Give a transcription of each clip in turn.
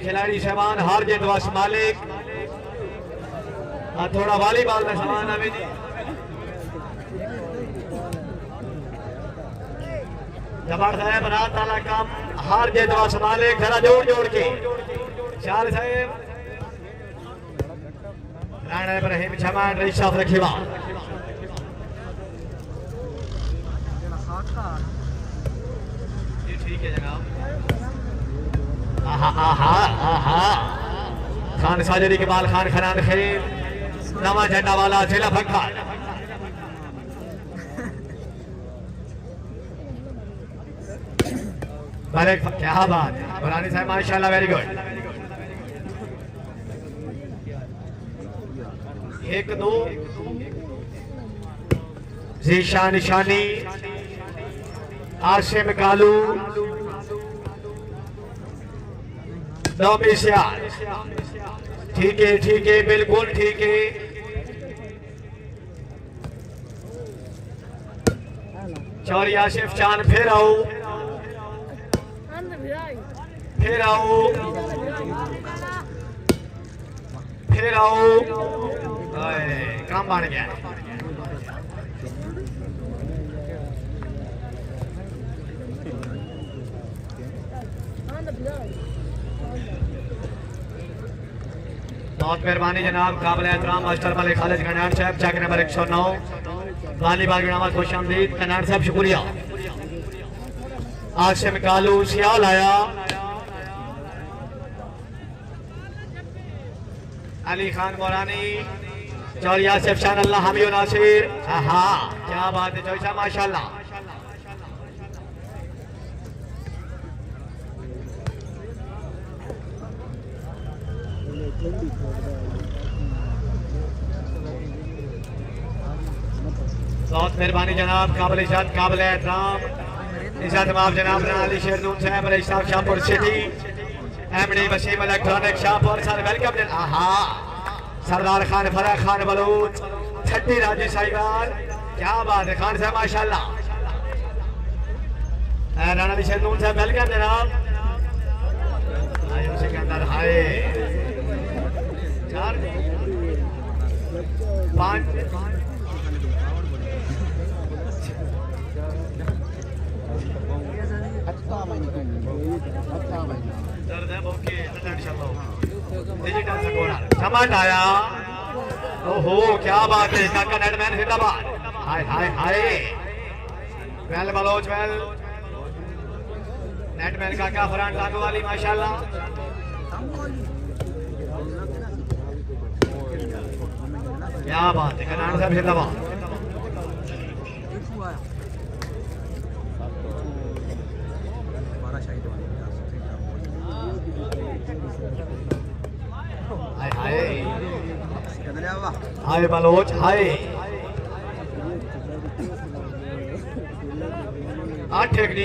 खिलाड़ी सामान हार जीत वश मालिक थोड़ा वॉलीबॉल में सामान आवे जी जबर साहब रात वाला काम हार जीत वश मालिक जरा जोड़ जोड़ के चाल साहब राणा इब्राहिम जमान रिशाफ रखीवा ये ठीक है जनाब खान साजर इकबाल खान खनान खेल नवा झंडा वाला जिला भंगार क्या बात है बुरानी साहब माशाल्लाह वेरी गुड 1-2 जीशा निशानी आशिम कालू ठीक है बिल्कुल ठीक है चौरी आशिफ चांद फिर आओ काम बन गया बहुत मेहरबानी जनाब काबिल एहतराम मास्टर मलिक खालिद कनाड साहब चेक नंबर 109 वालीबाल ग्रामा खुश आमदीद कनाड साहब शुक्रिया आशिम कालू सियाल आया अली खान मोरानी चौरी आसिफ शान अल्लाह हमीद नासिर क्या बात है चौसा माशाल्लाह बहुत मेहरबानी जनाब काबिल इज़्ज़त काबिल एहतराम इज़्ज़त माफ जनाब अली शेरनून साहब साहब Shahpur city MD Waseem electronic Shahpur sir welcome Sardar Khan Fara Khan Baloch छठी राजी साहिबाल क्या बात है खान साहब माशाल्लाह राणा अली शेरनून साहब वेलकम जनाब आयो सिकंदर हाय 4 5 आया ओहो क्या बात है काका नेटमैन जिंदाबाद हाय हाय हाय वेल बलोच वेल नेटमैन काका फरहान लागू वाली माशाल्लाह क्या बात है कनान साहब जिंदाबाद हाय बलोच हाय 8 1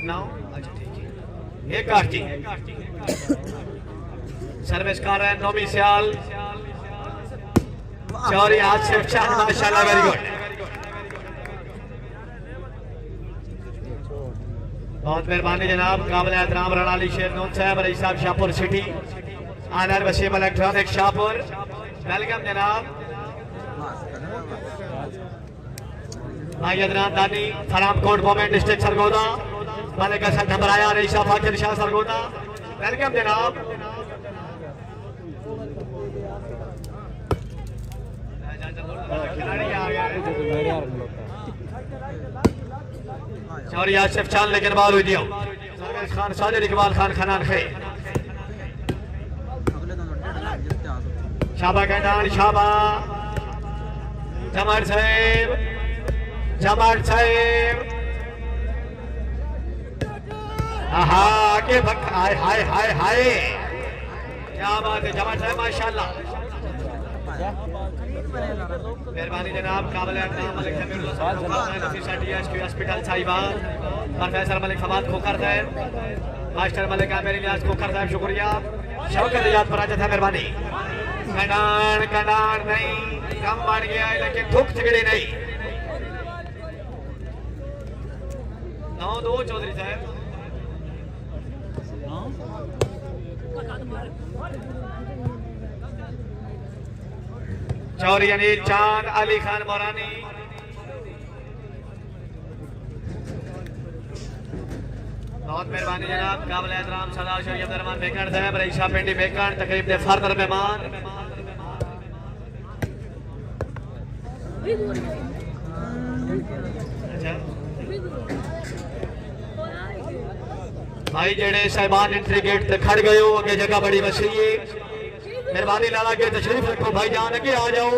9 अच्छा ठीक है 1 8 सर्विस कर रहे हैं नौमी सियाल चौरी आसिफ शाह माशाल्लाह वेरी गुड बहुत मेहरबानी जनाब काबिल एहतराम राणा अली शेरनून साहब रईस साहब Shahpur city owner Waseem electronic Shahpur welcome जनाब भाई Adnan Dani Faramkot moment district Sargodha Malik Hasan number आया रईसा फाकिर शाह सरगोदा वेलकम जनाब चौरी आसिफ चाल लेकिन बाल हुई दियो खान साजिद इकबाल खान खनान खे शाबा कैंडान शाबा जमाल साहेब आगे हाय हाय हाय हाय क्या बात है जमाल साहेब माशाल्लाह मेहरबानी जनाब काबिल एहतराम मलिक हॉस्पिटल साहिबान प्रोफेसर मलिक फवाद खोखर साहब मास्टर मलिक आमिर इलियास खोखर साहब शुक्रिया शौकत इजाद फराजत है मेहरबानी कनान नहीं कम बढ़ गया है लेकिन धुक झगड़े नहीं 9-2 चौधरी साहब चौरी अनिल चांद अली खान मोरानी बहुत मेहरबानी जनाब काबिल एहतराम सरदार शरीफ अब्दुर्रहमान बेकन साहब रईसा पिंडी बेकन तकरीब दे फर्दर मेहमान भाई जेड़े साहिबान एंट्री गेट ते खड़ गए हो अगे जगह बड़ी वसी है मेहरबानी लाला के तशरीफ रखो भाई जान अगे आ जाओ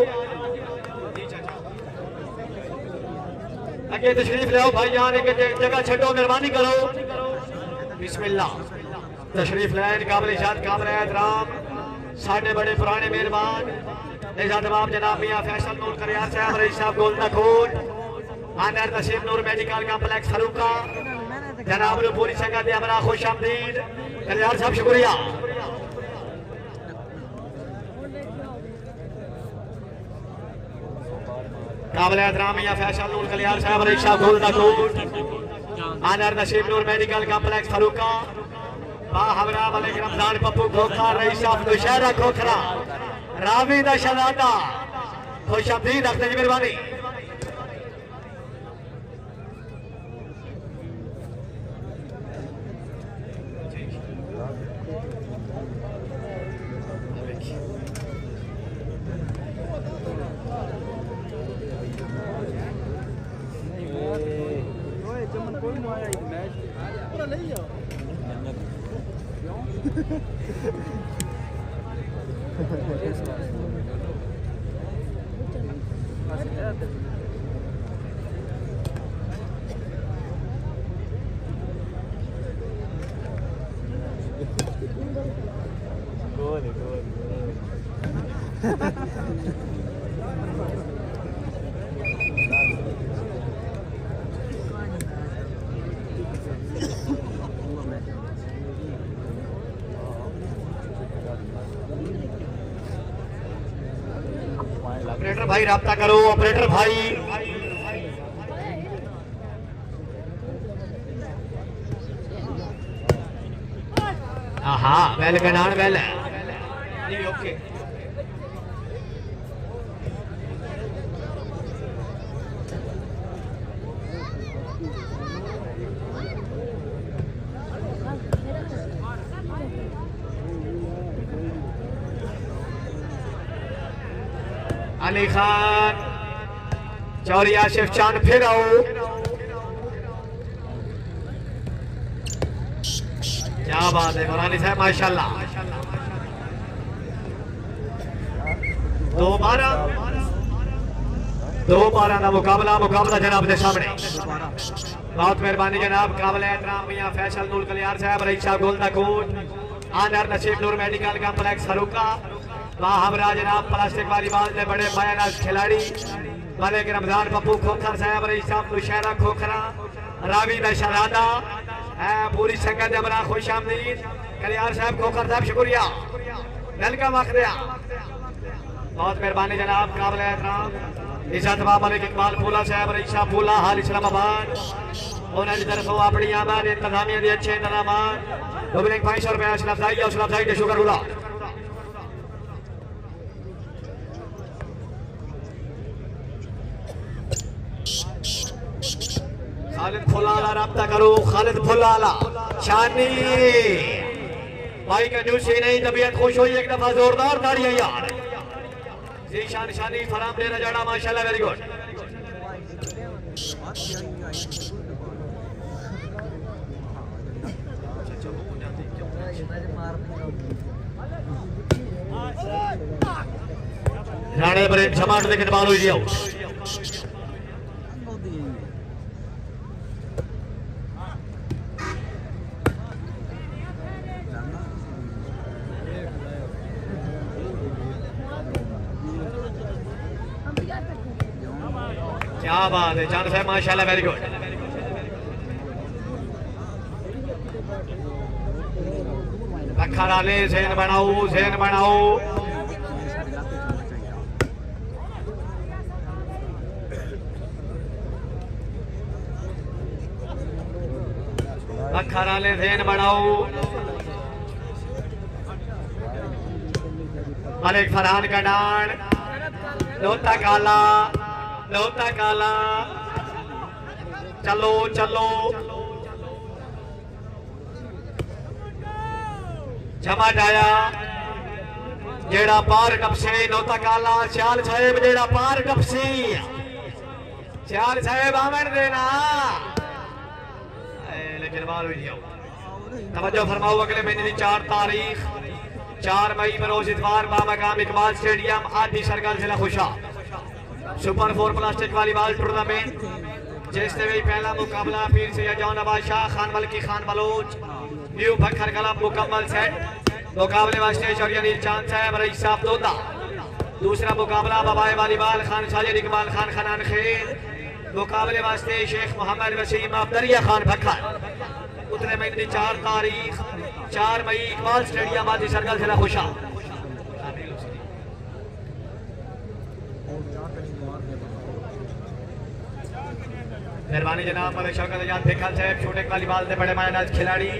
अगे तशरीफ ले आओ भाई जान अगे जगह छड्डो मेहरबानी करो बिस्मिल्लाह तशरीफ लाइन काबिल इजाद काबिल एहतराम साढ़े बड़े पुराने मेहमान निजाम जनाब मियां फैसल नूर करियार साहब रईस साहब गोलदा कोट आनर नसीब नूर मेडिकल कॉम्प्लेक्स फरूका जनाब पूरी संगत दे हमरा खुश आमदीद करियार साहब शुक्रिया काबिल एहतराम मियां फैसल नूर करियार साहब रईस साहब गोलदा कोट आनर नसीब नूर मेडिकल कॉम्प्लेक्स फरूका बाहरा मलिक रमजान पप्पू खोखा रईस साहब दुशहरा खोखरा रावी दा शहजादा खुश आमदीद अख्तर जी मेहरबानी ऑपरेटर भाई राब्ता करो ऑपरेटर भाई हाँ वेल गनान वेल ओके अली खान चौरी आशिफ चांद फिर आओ क्या बात है मोरानी साहब माशाल्लाह दो बारह का मुकाबला जनाब के सामने बहुत मेहरबानी जनाब काबिल एहतराम मियां फैसल नूर कलियार साहब रईस साहब गोलदा कोट आनर नसीब नूर मेडिकल कॉम्प्लेक्स फरूका बाहरा जनाब प्लास्टिक वॉलीबॉल के बड़े बयानाज खिलाड़ी मलिक रमजान पप्पू खोखर साहब रईस साहब दुशहरा खोखरा रावी दा शहजादा पूरी संगत हमरा खुश आमदीद कलियार साहब खोखर साहब शुक्रिया वेलकम आखिया बहुत मेहरबानी जनाब काबिल एहतराम इज्जत मलिक इकबाल फूला साहब रईस साहब फूला हाल इस्लामाबाद उन्होंने तरफों अपनी आबाद इंतजामिया के अच्छे इंतजाम डुबलिंग 500 रुपया अफजाई के शुक्र उला खालिद फुलाला राब्ता करो खालिद फुलाला शानी भाई कंजूसी नहीं तबीयत खुश हुई एक दफा जोरदार ताड़ियां यार जीशान शानी फराम ले रजाड़ा माशाल्लाह वेरी गुड राणे बड़े जमात लेकिन बाल हुई जाओ क्या बात है चांद साहब माशाल्लाह वेरी गुड अखाड़े जैन बनाओ अखाड़े जैन बनाओ मलिक फरहान का डांड, लोता काला, चलो चलो जमा डाया जेड़ा पार टपसे लोता काला चाल साहेब जेड़ा पार टपसी चाल साहेब आमन देना लेकिन बाल हुई तवज्जो फरमाओ अगले महीने की 4 तारीख 4 मई बरोज इतवार बामकाम इकबाल स्टेडियम आदि सरगल जिला खुशा सुपर 4 प्लास्टिक वॉलीबॉल टूर्नामेंट जिसने भी पहला मुकाबला पीर से जौन बादशाह खान मलकी खान बलोच न्यू भखर कला मुकम्मल सेट मुकाबले वास्ते शौर्य चांद साहब रईस साहब दोदा। दूसरा मुकाबला बबाए वॉलीबॉल खान साजिद इकबाल खान खनान खेल मुकाबले वास्ते शेख मोहम्मद वसीम अब्दरिया खान भखर उतरे महीने की 4 तारीख 4 मई इकबाल स्टेडियम आदि सरगल जिला खुशा। मेहरबानी जनाब मलिक शौकत आजाद भेखल साहब छोटे वॉलीबॉल से बड़े मायनाज खिलाड़ी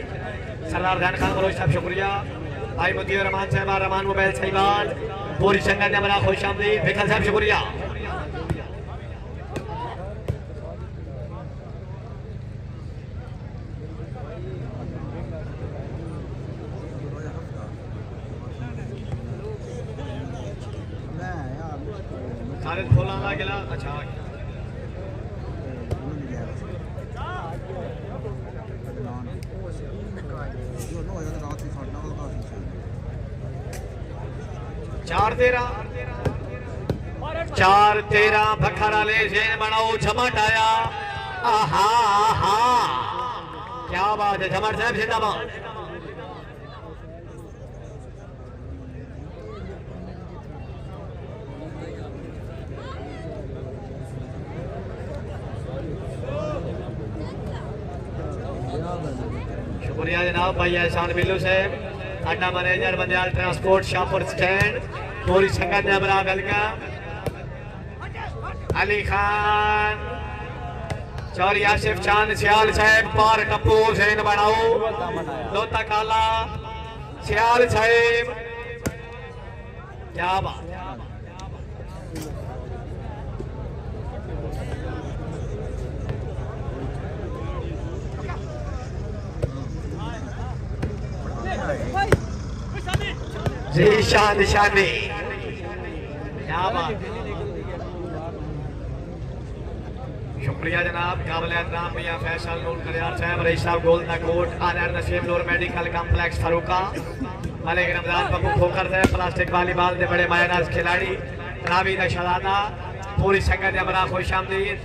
सरदार ध्यान खान बलोच साहब शुक्रिया। भाई मुतीर रहमान साहब रहमान मोबाइल सहीवाल पूरी संगत ने बड़ा खुश आमदीद भेखल साहब शुक्रिया। खालिद फुलाना गिला अच्छा चार तेरा भखरा ले जेन बनाओ झमट आया आहा आहा क्या बात है झमट साहब जिंदाबाद। शुक्रिया जनाब भाई एहसान बिल्लू साहब अड्डा manager Bandial transport Shahpur stand पूरी संगत ने बरा वेलकम। अली खान चौरी आसिफ चांद सियाल साहब पार टप्पू जैन बनाओ लोता काला सियाल साहब क्या बात जी शान शानी क्या बात। शुक्रिया जनाब काबिल एहतराम मियां फैसल नूर करियार साहब रईस साहब गोलदा कोट आनर नसीब नूर मेडिकल कॉम्प्लेक्स फरूका मलिक रमजान बबू खोकर साहब प्लास्टिक वॉलीबॉल के बड़े मायनाज खिलाड़ी रावीद शहजादा पूरी संगत ने बड़ा खुश आमदीद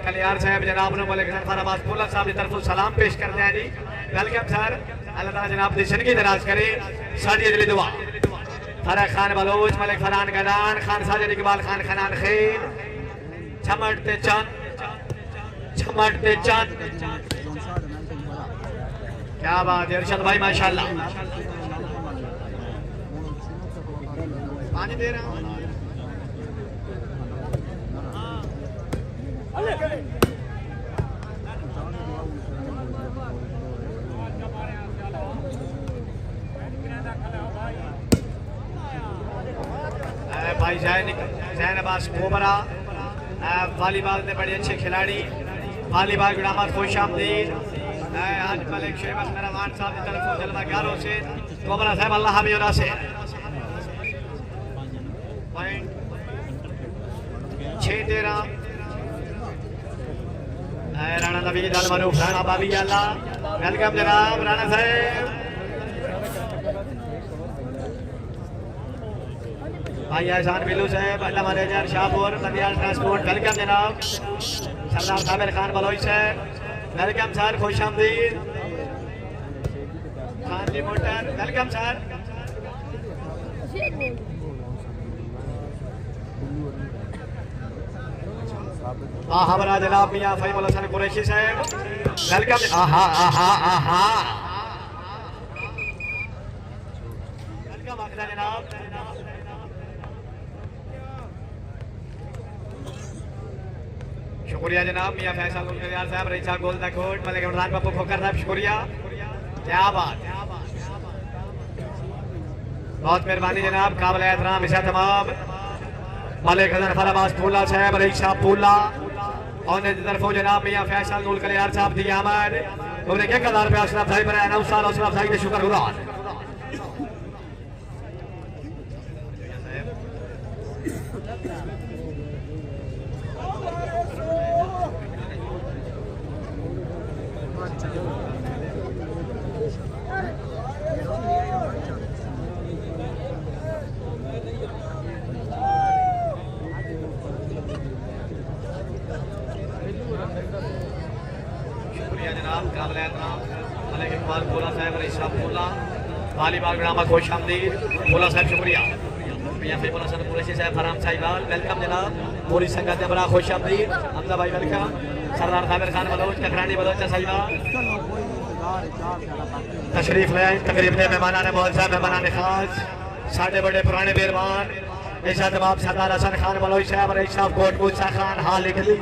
कलियार साहब जनाब ने मलिक सरफर अब्बास पुल्ला साहब की तरफ सलाम पेश करते हैं जी वेलकम सर अल्लाह ताला जनाब की जिंदगी दराज करे साडी दिली दुआ। फरह खान बलोच मलिक फरहान गदान खान साजिद इकबाल खान खनान खेल झमटते चंद क्या बात है अरशद भाई माशाल्लाह पानी दे रहा हूं। भाई जैन अब्बास कोबरा वॉलीबॉल में बड़े अच्छे खिलाड़ी वॉलीबॉल गुलामत खुश आमदीद आज मलिक शेबस मेहरबान साहब की तरफ जलवा गारों से कोबरा साहब अल्लाह हमीरा से 6-13 राणा नवीद अल मरूफ राणा बाबी अल्लाह वेलकम जनाब राणा साहब भाई एहसान बिल्लू साहब अड्डा manager Shahpur Bandial transport welcome जनाब। सरदार साबिर खान बलोच साहब वेलकम सर खुश आमदीद। खान जी मोटर वेलकम सर। हमारा जनाब मियां फहीमुल हसन कुरैशी साहब वेलकम। आहा आहा आहा वेलकम आखिर जनाब। शुक्रिया जनाब मियां फैसल गुलजार साहब रईसा गोलदा कोट मलिक इमरान बाबू खोकर साहब शुक्रिया क्या बात। बहुत मेहरबानी जनाब, काबिल एहतराम इशा तमाम मलिक हसन फलाबाज पूला साहब रईस साहब पूला और तरफों जनाब मियां फैसल नूल कलियार साहब दी आमद उन्हें क्या कदार पे अशरफ भाई पर नौसाल अशरफ भाई के शुक्रगुजार। वालीबाल ग्रामा खुश आमदीद बोला साहब शुक्रिया मियां फिर बोला साहब कुरैशी साहब फराम साहिबाल वेलकम जनाब पूरी संगत बड़ा खुश आमदीद हमजा भाई वेलकम सरदार साबिर खान बलोच ककरानी बलोच साहिबाल तशरीफ ले आए तकरीब में मेहमानान मौजूद मेहमानान खास साढ़े बड़े पुराने मेहमान इशा तमाम सरदार हसन खान बलोच साहब रईस साहब कोट मूसा खान हाल इटली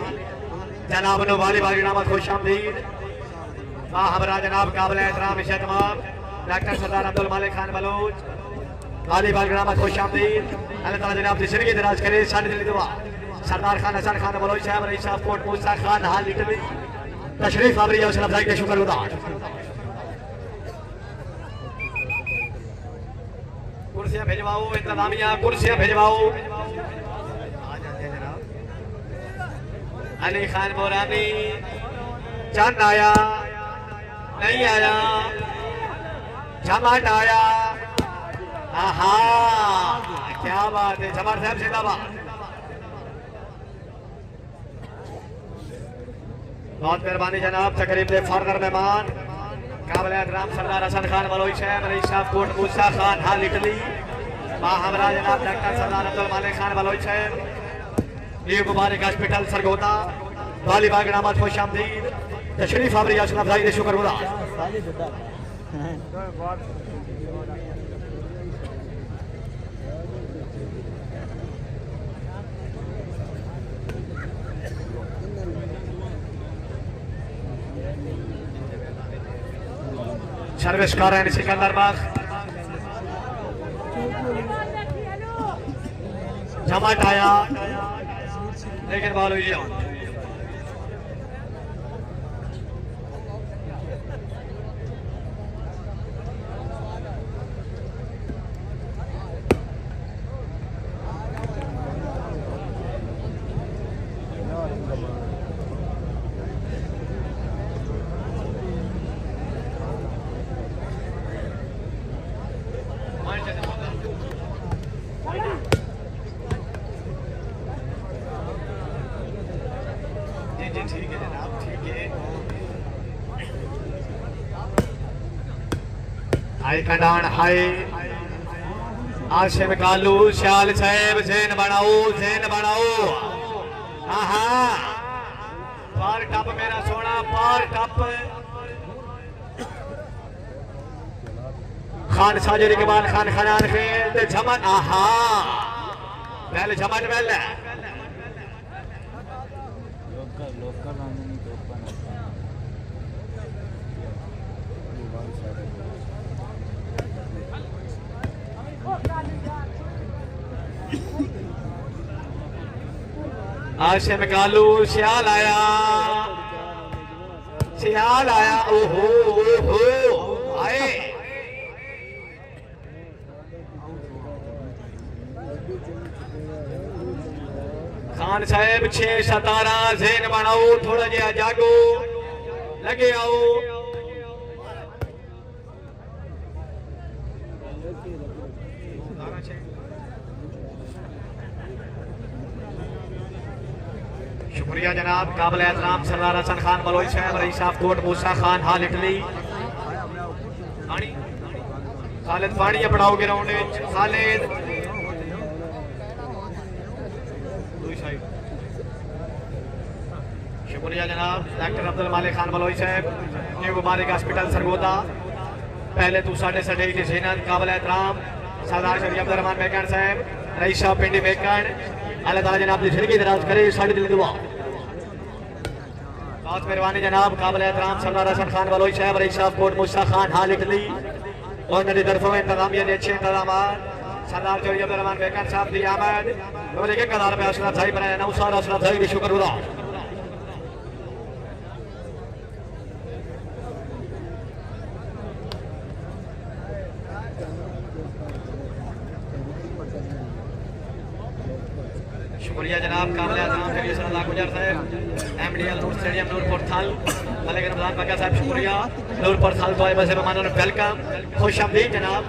जनाब नो वालीबाल ग्रामा खुश आमदीद हमारा जनाब काबिल एहतराम इशा तमाम डॉक्टर सरदार अब्दुल मालिक खान बलोच वालीबाल ग्राम खुश आमदीद अल्लाह ताला जनाब की जिंदगी दराज करे साढ़े दिली दुआ सरदार खान हसन खान बलोच साहब रईस साहब कोट मूसा खान हाल इटली तशरीफ आवरी और अफजाई के शुक्रगुजार। कुर्सियां भिजवाओ इंतजामिया कुर्सियां भिजवाओ आ जाते हैं जनाब। अली खान मोरानी चंद आया नहीं आया जमाट आया आहा क्या बात है जमाट साहब जिंदाबाद। बहुत मेहरबानी जनाब तकरीब में फर्दर मेहमान काबिल एहतराम सरदार हसन खान बलोच साहब रईस साहब कोट मूसा खान हाल इटली हमरा जनाब डॉक्टर सरदार अब्दुल मालिक खान बलोच साहब न्यू मुबारक हॉस्पिटल सरगोदा वालीबाल ग्राम खुश आमदीद तशरीफ आवरी अशरफ भाई के शुक्रगुजार। सर्विस कर रहे हैं सिकंदर बाग जमाट आया लेकिन बॉल हुई आउट। ठीक है जनाब ठीक है। हाय कंडान हाय आशिम कालू शाल साहेब जैन बनाओ आहा पार टप मेरा सोना पार टप खान साजिद इकबाल खान खनान खेल झमन आहा पहले झमन पहले आशिम कालू सियाल आया ओहो आए खान साहब 6-17 जैन बनाओ थोड़ा जिहा जागो लगे आओ शुक्रिया जनाब काबिल एहतराम सरदार हसन खान बलोच साहब रईस साहब कोट मूसा खान हाल इटली खालिद पानी पड़ाओ ग्राउंड खालिद शुक्रिया जनाब डॉक्टर अब्दुल मालिक खान बलोच साहब न्यू मुबारक हॉस्पिटल सरगोदा पहले तू साढ़े की जीनत काबिल एहतराम सरदार शरीफ अब्दुल रहमान मेकन साहब रईस साहब पिंडी मेकन अल्लाह ताला जनाब की जिंदगी दराज करे साढ़े दिल दुआ। बहुत मेहरबानी जनाब काबिल एहतराम सरदार हसन खान बलोच साहब रईस साहब कोट मूसा खान हाल इटली और मेरी तरफों में इंतजामिया ने अच्छे इंतजाम सरदार चौधरी अब्दुर्रहमान बेकर साहब दी आमद और एक कदार पे असला भाई बनाया नौसार असला भाई की शुक्रगुजार शुक्रिया जनाब काबिल आज़म जगीर सल्लल्लाहु गुजर साहब एमडीएल नूर स्टेडियम नूरपुर थल मलिक रमजान बका साहब शुक्रिया नूरपुर थल तो मज़े मेहमानों वेलकम खुश आमदीद जनाब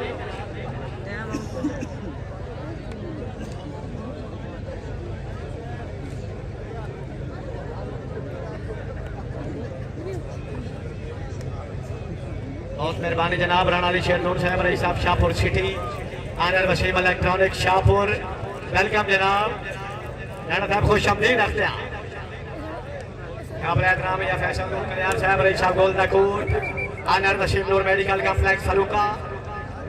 बहुत मेहरबानी जनाब राणा अली शेर नूर साहब रईस साहब Shahpur city owner Waseem electronic Shahpur welcome जनाब राणा साहब खुश आमदीद अख्तियार काबिल एहतराम या फैसल नूर कल्याण साहब रईस साहब गोलदाकोट आनर वसीम नूर मेडिकल कॉम्प्लेक्स फरूका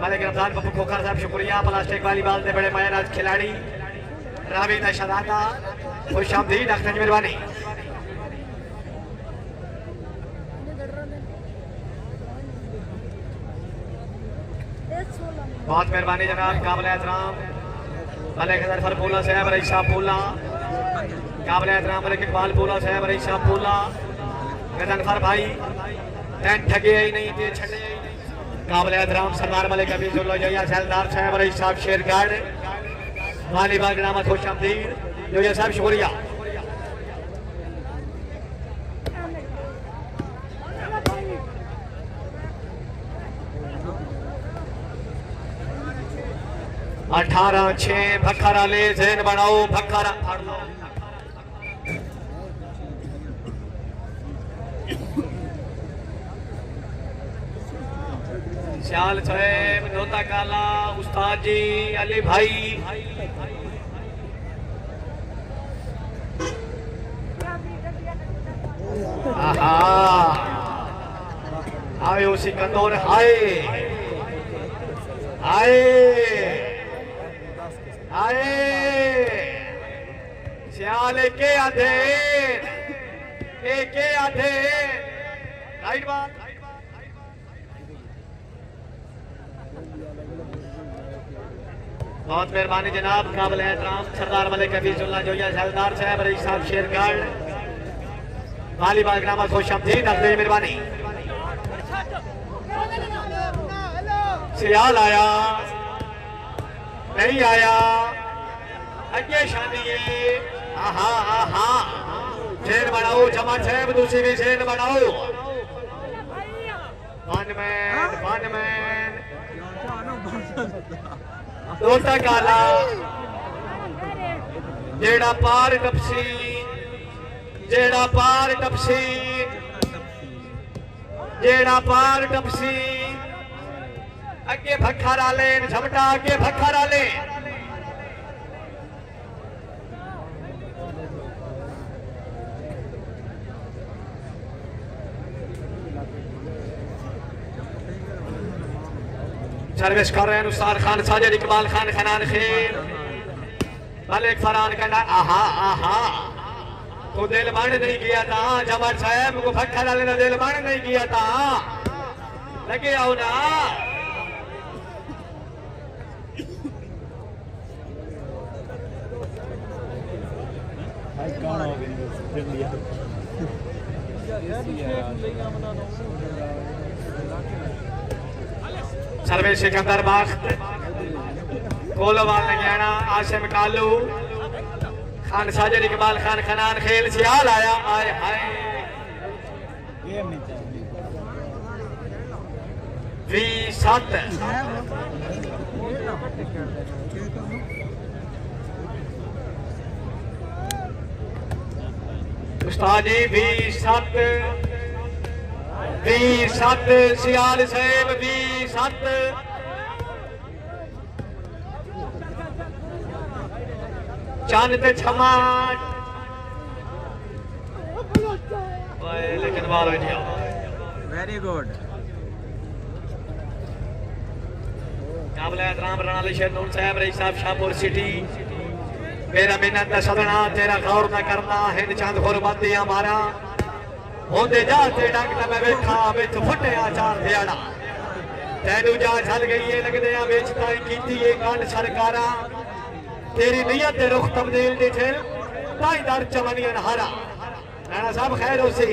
मलिक रमजान पप्पू खोखर साहब शुक्रिया प्लास्टिक वॉलीबॉल के बड़े मायनाज खिलाड़ी रावी नशदाता खुश आमदीद अख्तियार की मेहरबानी बहुत मेहरबानी जनाब काबिल एहतराम मलिक जफर पूला साहब रईस साहब पूला काबिल एहतराम मलिक इकबाल पूला साहब रईस साहब पूला गजनफर भाई टेंट ठगे ही नहीं थे छड़े काबिल एहतराम सरदार मलिक अबीजुल्लाह जया सैलदार साहब रईस साहब शेरगढ़ वालीबाग नामत खुश आमदीद जोया साहब शुक्रिया अठारह छः भखरा ले जैन बनाओ भखरा श्याल साहेब नोता काला उस्ताद जी अली भाई आहा आयो सिकंदर हाय आए आए श्याल के अधेर राइट बात बहुत मेहरबानी जनाब काबिल एहतराम सरदार मलिक अबीजुल्लाह जोया सैलदार साहब रईस साहब शेरगढ़ वालीबाग नामा खुश आमदीद अगली मेहरबानी सियाल आया नहीं आया अगे शादी आहा आहा शेर बनाओ जमान साहब दूसरी भी शेर बनाओ वन मैन दोता काला जेड़ा पार टपसी जेड़ा पार टपसी अगे भखरा लेन झमटा अगे भखरा लेन सर्विस कर रहे हैं नुसार खान साजिद इकबाल खान खनान खेल मलिक फरहान कहना आहा आहा तो दिल बंद नहीं किया था जबर साहब को भखरा लेना दिल बंद नहीं किया था लगे आओ ना सर्वेश सिकंदर बख्त कोलोवाल नगैना आसिम कालू खान साजिद इकबाल खान खनान खेल सियाल आया आए हाय V7 उस्ताद जी V7 सियाल साहब V7 चंद छमाट लेकिन बाल वेरी गुड काबिल एहतराम राणा अली शेर नूर साहब रईस साहब शाहपुर सिटी मेरा मिन्नत सदना तेरा गौर न करना हिंद चंद गुरबती हमारा होंदे जाते डंग मैं बैठा बिच फुटे आचार दियाड़ा तेनू जा छल गई है लगदे आ विच ताई कीती है गल सरकारा तेरी नीयत दे रुख तब्दील दी थे ताई दर चमनी अनहारा राणा साहब खैर उसी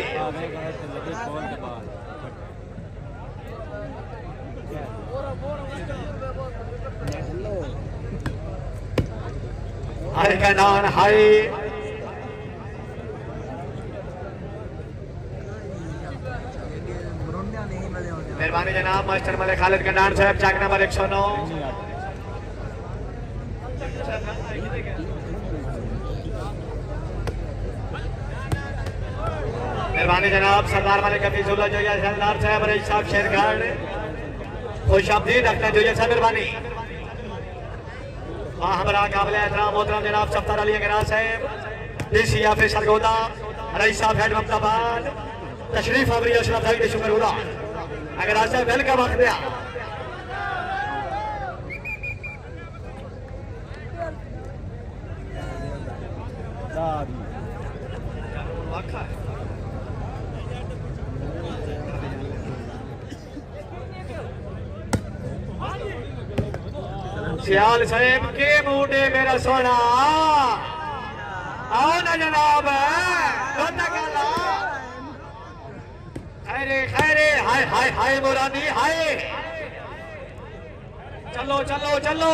हाय कनान हाय मेहरबानी जनाब मास्टर मलिक खालिद कनान साहब चाक नंबर 109 मेहरबानी जनाब सरदार मलिक हफीजुल्लाह जोया सरदार साहब रईस साहब शेरगढ़ खुश आमदीद रखना जोया साहब मेहरबानी हमरा काबिल एहतराम मोहतरम जनाब सफ्तार अली अगरा साहब डीसी ऑफिस सरगोदा रईस साहब हेड ममताबाद तशरीफ आवरी अशरफ भाई के शुक्रगुदा अगर आज वेलकम वक्त दिया सियाल साहेब के मुंडे मेरा सोना आओ ना जनाब खैरे खैरे हाय हाय हाय मुरादी हाय चलो चलो चलो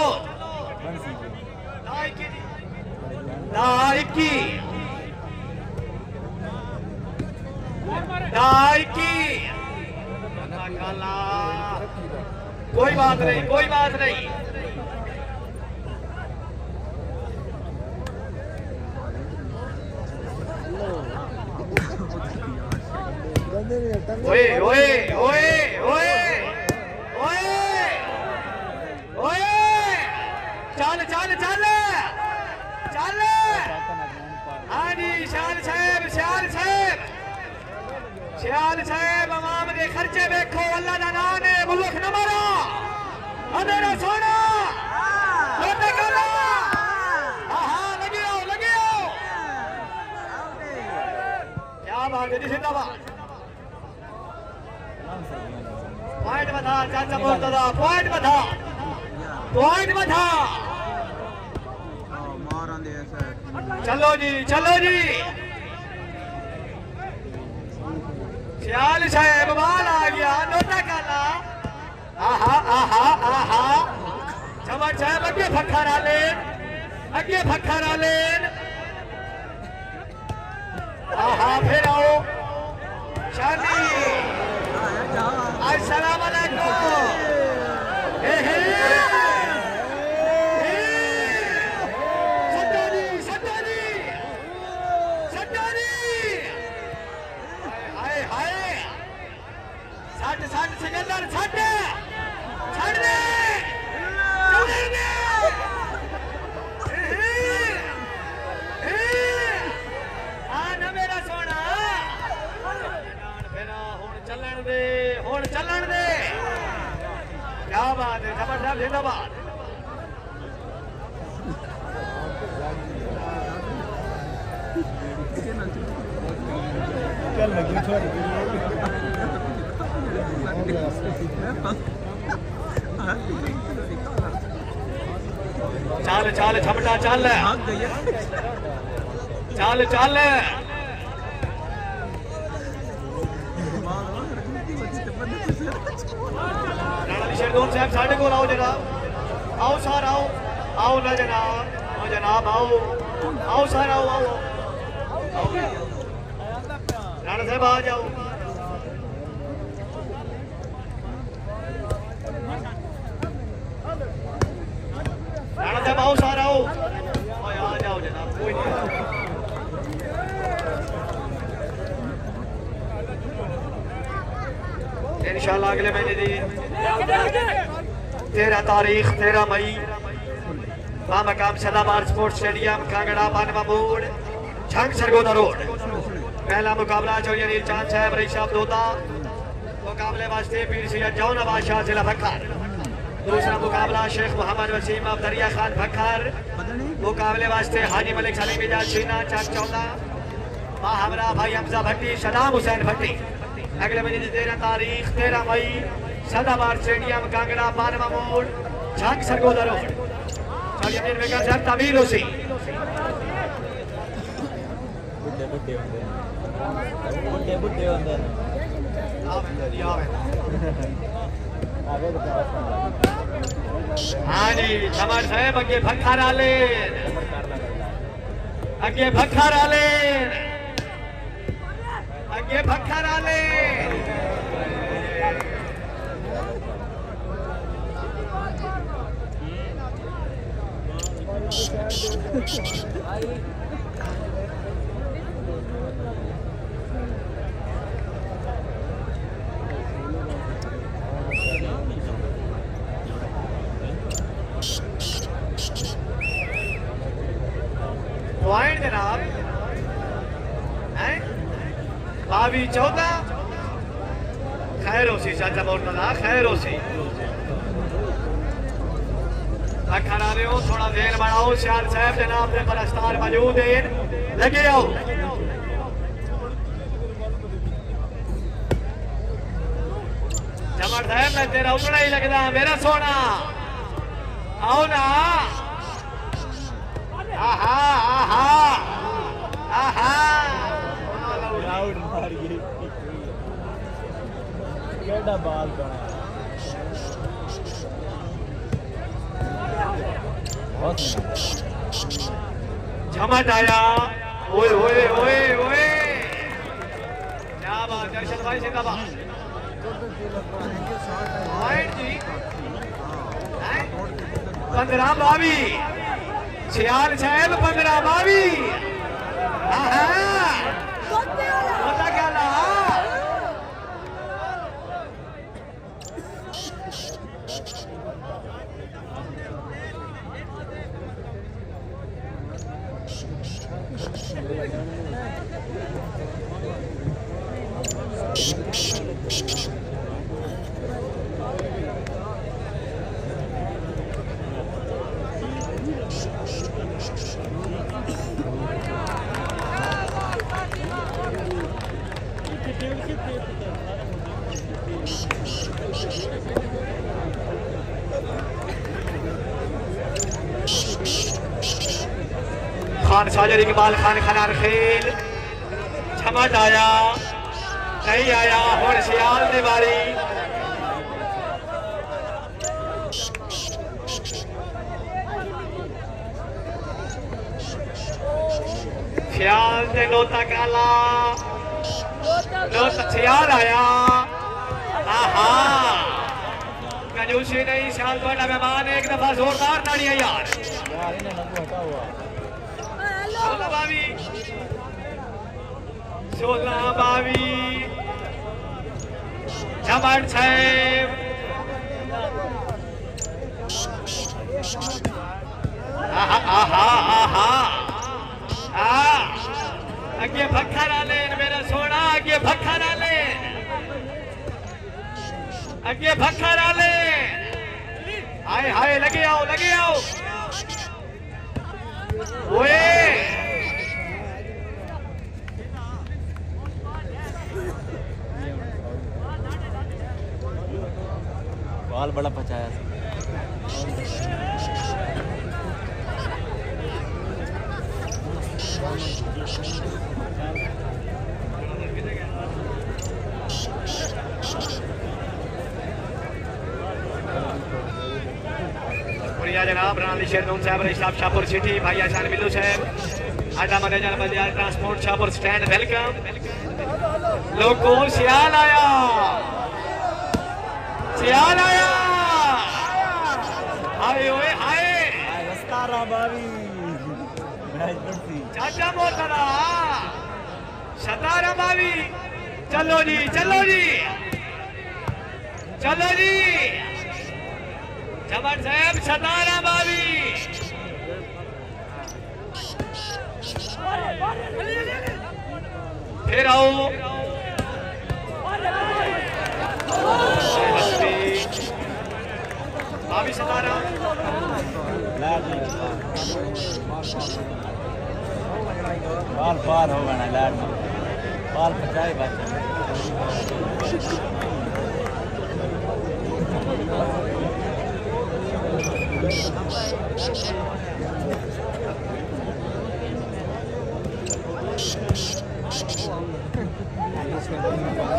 दाइकी कोई बात नहीं कोई बात नहीं ओए ओए ओए ओए ओए ओए चल चल चल चल हाँ जी श्याल साहब अवाम दे खर्चे देखो अल्लाह दा नाम ने मुल्क न मारा अदेरा सोना लगे आओ क्या बात है जिंदाबाद पॉइंट बता चाचा मुर्तजा पॉइंट बता चलो जी सियाल साहब बाल आ गया नोटा काला आहा चमन साहब अगे फखरा लेन आहा फिर आओ शादी अस्सलाम वालेकुम सिकंदर छड़ दे मेरा सोना चलन दे क्या बात है जबरदस्त जिंदाबाद चल झपटा चल शेरदून साहब साढ़े को आओ जनाब आओ सर आओ ना जनाब आओ सर आओ राणा साहब आ जाओ राणा साहब आओ सर आओ आ जाओ जनाब कोई नहीं इंशाल्लाह अगले महीने दी 13 तारीख 13 मई बामकाम सदाबार स्पोर्ट्स स्टेडियम कांगड़ा बानवा मोड़ झंग सरगोदा रोड पहला मुकाबला चौधरी अनिल चांद साहब रईस साहब दोदा मुकाबले वास्ते पीर सैयद जौन बादशाह जिला भक्कर दूसरा मुकाबला शेख मोहम्मद वसीम अब दरिया खान भक्कर मुकाबले वास्ते हाजी मलिक सलीम इजाज छीना चाक चौला हमरा भाई हमजा भट्टी सदाम हुसैन भट्टी अगले महीने 13 तारीख 13 मई सदाबार स्टेडियम कांगड़ा 12वां मोड़ झंग सरगोदा रोड। चलिए अमीर बेगम साहब तमीर हुसैन बुड्ढे होंदे हाँ जी समर साहब अगे भखारा ले अगे भखारा ले अगे भखारा ले पॉइंट जनाब 22-14 खैर होसी चाचा मोर्तजा खैर होसी अखरा रहे हो थोड़ा देर बढ़ाओ श्याल साहब जनाब ने परस्तार मौजूद है लगे आओ जमर साहब मैं तेरा उतना ही लगता मेरा सोना आओ ना आहा आहा आहा लाउड मार गई केड़ा बाल बना झमट आया ओए ओए ओए ओए क्या बात दर्शन भाई जिंदाबाद जी 15-22 छियाल साहब 15-22 होता क्या ना खान साजर इकबाल खान खनार खेल झमट आया नहीं आया हुण सियाल दी बारी सियाल ते लोता काला लोता सियाल आया आहा कंजूसी नहीं सियाल बड़ा मेहमान एक दफा जोरदार ताड़ियां यार इन्हें नगू हटा हुआ 16-22 झमट साहब आहा आहा आहा अगे भखरा लेन मेरा सोना अगे भखरा लेन अगे भखरा लेन हाय हाय लगे आओ ओए बाल बड़ा पचाया जनाब रानी शेरनून साहब रिशाब शाहपुर सिटी भाई आशान मिल्लू साहब आटा manager Baliyar transport Shahpur stand welcome लोगों सियाल आया हाय ओए हाय रस्तारा बावी चाचा मोहतरा सतारा बावी चलो जी झमट साहब सतारा बावी फिर आओ बावी सतारा बाल पार हो गया लाड बाल पचाए बात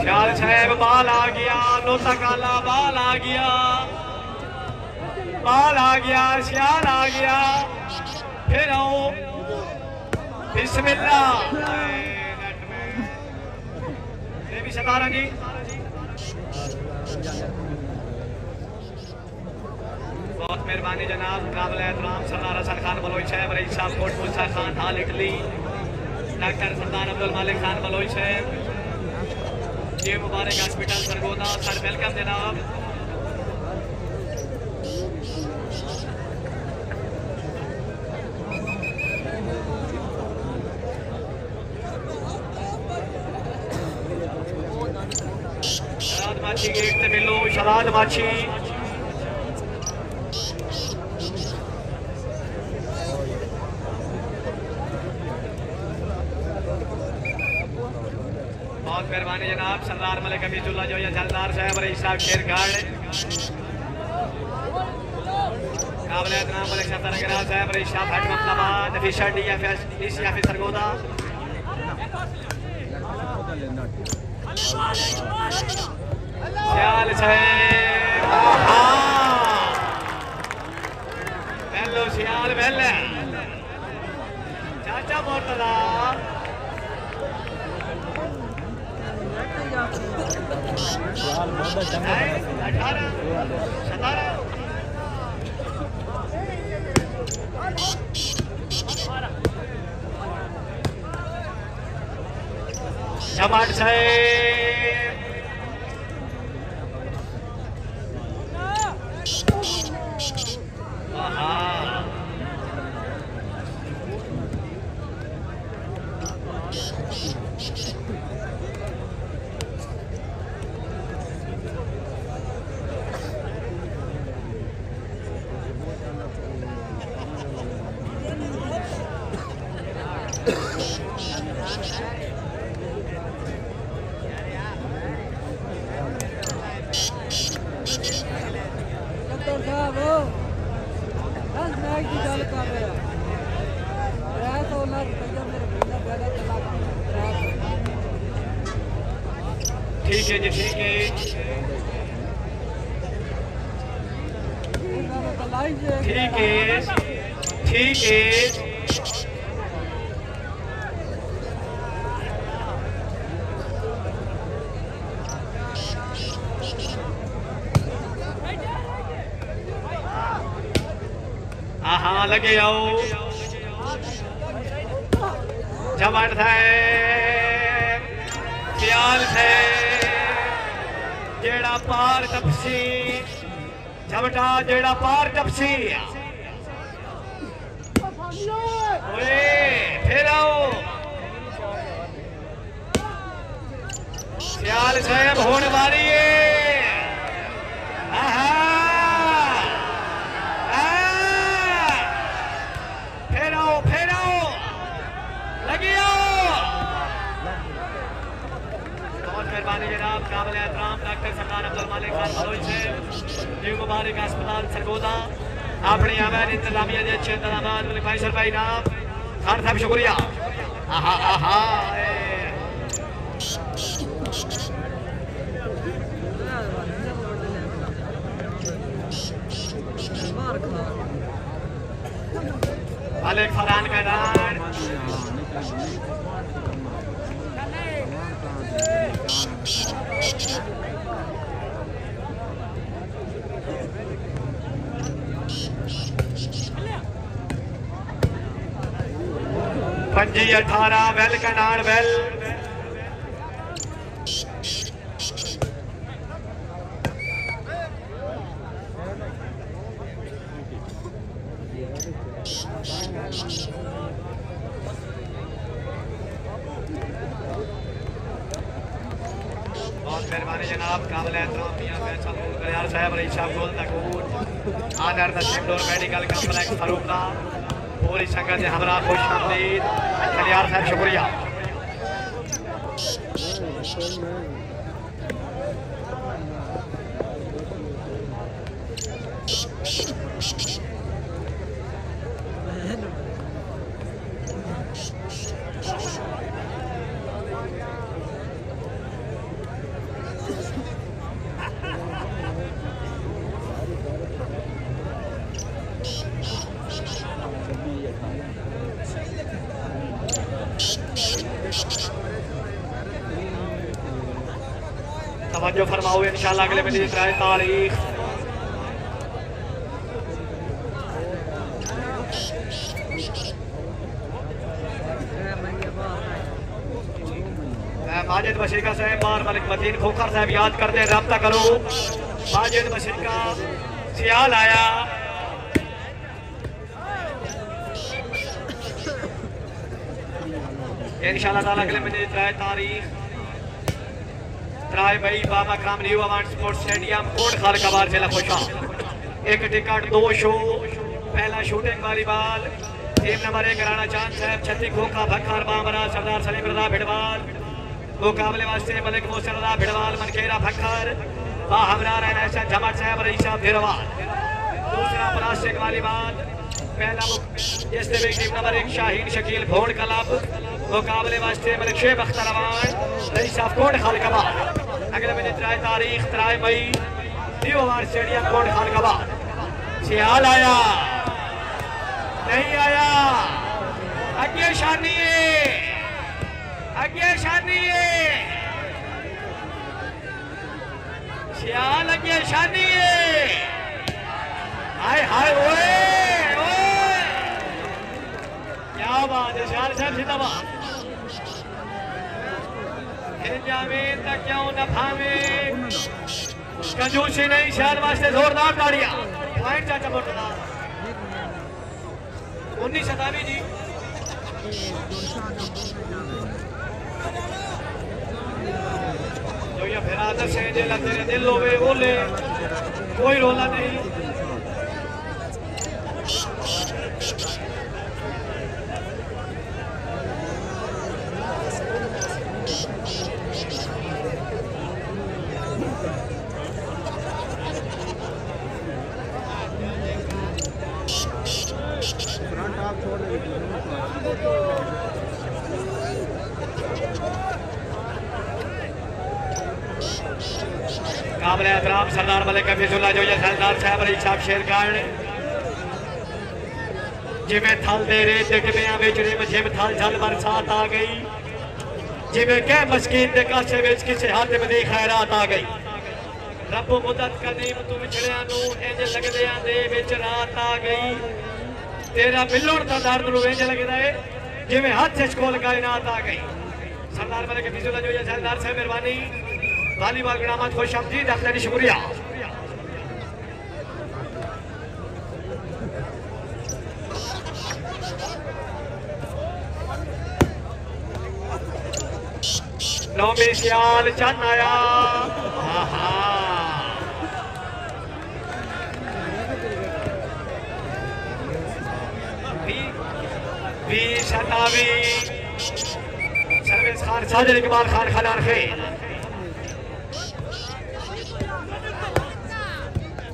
ख्याल साहब बाल आ गया, लोता काला बाल आ गया, बाल आ गया, सियाल आ गया, फिर आओ बिस्मिल्लाह। ये भी 17 जी। बहुत मेहरबानी जनाब, काबिल एहतराम सरदार हसन खान बलोच साहब, रईस साहब कोट मूसा खान हाल इटली, डॉक्टर सरदार अब्दुल मालिक खान बलोच साहब, ये मुबारक हॉस्पिटल सरगोदा सर, वेलकम जनाब। शराद माछी गेट से मिलो, शराद माछी। बहुत मेहरबानी जनाब, सरदार मलिक अमीजुल्लाह जो है जलदार साहब, रईस साहब शेरगढ़, काबिल एहतराम मलिक सत्तर गिराज साहब, रईस साहब हटमतलाबाद, नफीसा डीएफएस डीसीएफ सरगोदा। सियाल साहब, हेलो सियाल वेल चाचा मोर्तजा। यार बहुत चंगा 18 17 जमाट साहेब, ठीक है जी, ठीक है। ठीक है, ठीक है। हाँ लगे आओ जवान साहब, सियाल साहब, जेड़ा पार टपसी झमटा, जेड़ा पार टपसी फिर आओ सियाल साहब होने वाली है। मेहरबानी जनाब, काबिल एहतराम डॉक्टर सरदार अब्दुल मालिक खान बलोच से न्यू मुबारक अस्पताल सरगोदा अपनी अवैध इंतजामिया के अच्छे इंतजाम भाई सर भाई नाम खान साहब शुक्रिया। मालिक फरहान का दान पंजी 18 वेल कनान वेल बहुत मेहरबानी जनाब, काबिल एहतराम मियां फैसल गयाल साहब, रईस साहब गोल तकूर आदर Naseem door medical complex Farukha पूरी संगत से हमरा खुश आमदीद खलियार साहब शुक्रिया। तवज्जो फरमाओ इंशाल्लाह अगले में दिख रहा है तारीख। माजिद बशीर का साहब बार मलिक मतीन खोखर साहब याद करते हैं, रब्ता करो। माजिद बशीर का सियाल आया, इंशाल्लाह ताला अगले महीने त्राय तारीख त्राय भाई बाबा कराम न्यू अवार्ड स्पोर्ट्स स्टेडियम कोट खाल कबार जिला खुशा। एक टिकट 2 शो, पहला shooting volleyball, team number 1 Rana Chand साहब, छत्ती खोखा भक्खर बामरा, सरदार सलीम रजा भिड़वाल, मुकाबले वास्ते मलिक मोहसिन रजा भिड़वाल, मनकेरा भक्खर, हमरा रहना जमर साहब रईस साहब भिड़वाल। दूसरा प्लास्टिक वॉलीबॉल, पहला जिसने भी team number 1 Shaheen Shakeel Bhond club, मुकाबले वास्ते मलिक शेख अख्तर अवान, रईस साहब कोट खाल कबार। अगले महीने त्राय तारीख 3 मई न्यू अवार्ड स्टेडियम कोट खाल कबार। सियाल आया नहीं आया, अगे शानी सियाल अगे शानी हाय हाय ओए ओए क्या बात है सियाल साहब जिंदाबाद। जावेद तक क्यों न भावे, कंजूसी नहीं, शहर वास्ते जोरदार ताड़ियां। पॉइंट चाचा मुर्तजा 19 शताब्दी जी। जो ये फिरादत से जे लगते दिल होवे बोले कोई रोला नहीं। काबिल एहतराम सरदार मलिक हफीजुल्लाह जो ये सरदार साहब रईस साहब शेरगढ़ जिमें थल दे रहे दिखबियां बेचने में जिम थल झल बरसात आ गई, जिमें के मस्कीन दे कासे विच किसे हाथ में दी खैरात आ गई। रब मुदत कदीम तू विछड़िया नू इंज लगदियां दे विच रात आ गई। तेरा मिलण दा दर्द नू इंज लगदा है जिमें हाथ च कोल कायनात आ गई। सरदार मलिक हफीजुल्लाह जो ये सरदार साहब मेहरबानी वालीबॉल ग्रामत खुश आमदीद, अखलानी शुक्रिया। नौमी सियाल चन आया, सर्विस खान साजिद इकबाल खान खलान खेल।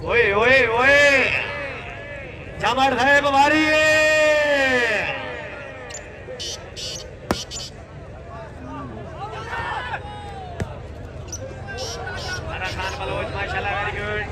ओए ओए ओए जमर है बवारी खान बलोच माशाल्लाह वेरी गुड।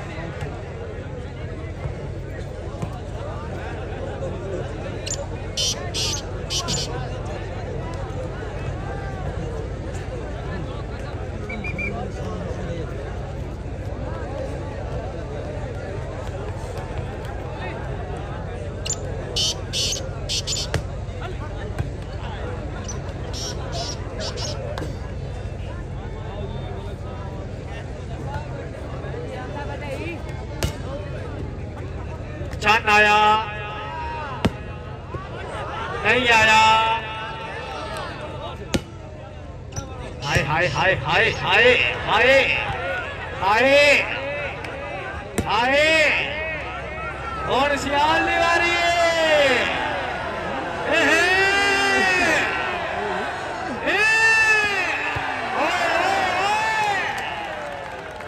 चन आया नहीं आया, हाय हाय हाय हाय हाय हाय हाय हाय और सियाल निवारी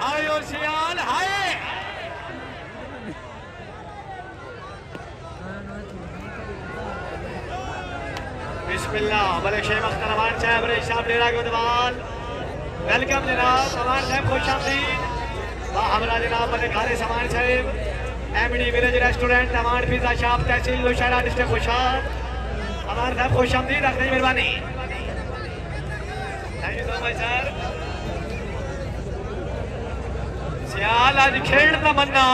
आयो सियाल हाय। बिस्मिल्लाह मलिक शेख अख्तर अवान साहब रईस साहब डेरा गोदवाल, वेलकम जनाब। अवान साहब खुश आमदीद। हमरा जनाब मलिक खालिद समान साहब, MD village restaurant, Awan pizza shop, tehsil Nowshera, district Khushab. Awan साहब खुश आमदीद, अखनी मेहरबानी। भाई सर सियाल आज खेल तमन्ना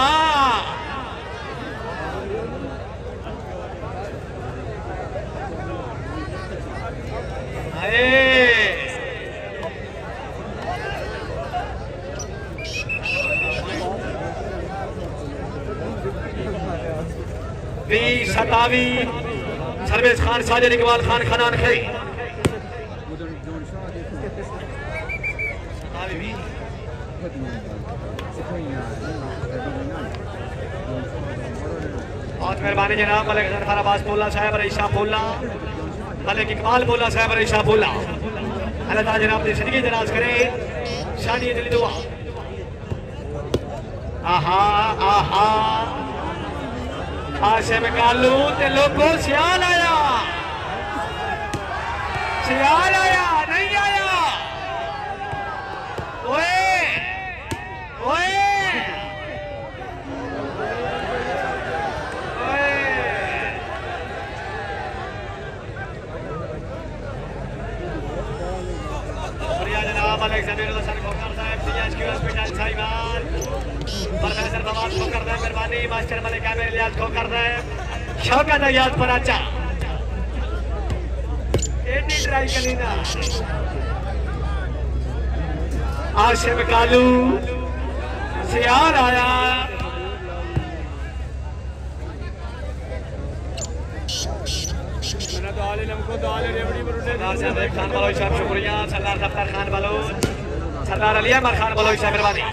सतावी सर्वेश खान साजिद इकबाल खान खनान खे बहुत मेहरबानी जनाब मलिक जरफर अब्बास बोला साहब रईसा बोला मलिक इकबाल बोला साहब रईसा बोला अल्लाह ताला जनाब की जिंदगी दराज करे शादी दिल दुआ आहा आहा आशे में कालू ते लोगों सियाल आया नहीं आया ओए ओए जनाब अलेक्जेंडर हसन खोकर साहब सीएचक्यू हॉस्पिटल साहिवाल प्रोफेसर फवाद खोकर साहब मेहरबानी मास्टर मलिक आमिर इलियास खोकर साहब शौकत अयाज पराचा एटी ट्राई कलीना आशिम कालू सियार आया सरदार खान बलोच साहब शुक्रिया सरदार दफ्तर खान बलोच सरदार अली अहमद खान बलोच साहब मेहरबानी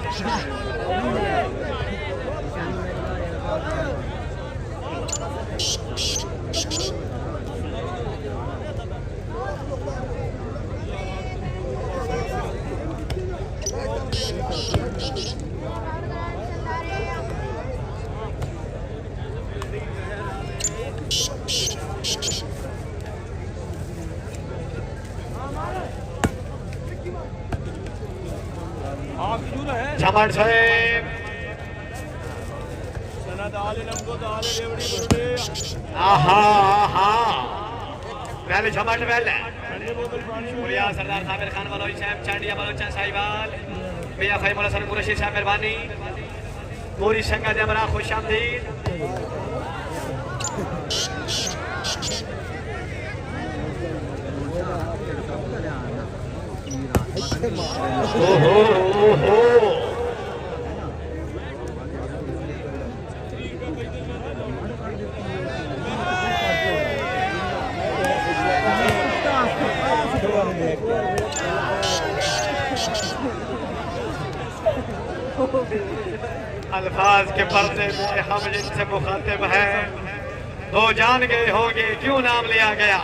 झमट साहेब आहा आहा पहले झमट पहले शुक्रिया सरदार साबिर खान बलोच साहब चांडिया बलोचन साहिवाल मियां फैमुल हसन कुरैशी साहब मेहरबानी पूरी संगत है बड़ा खुशामदीद ओहो ओहो अल्फाज के पर्दे में हम जिनसे मुखातिब हैं वो जान गए होंगे क्यों नाम लिया गया।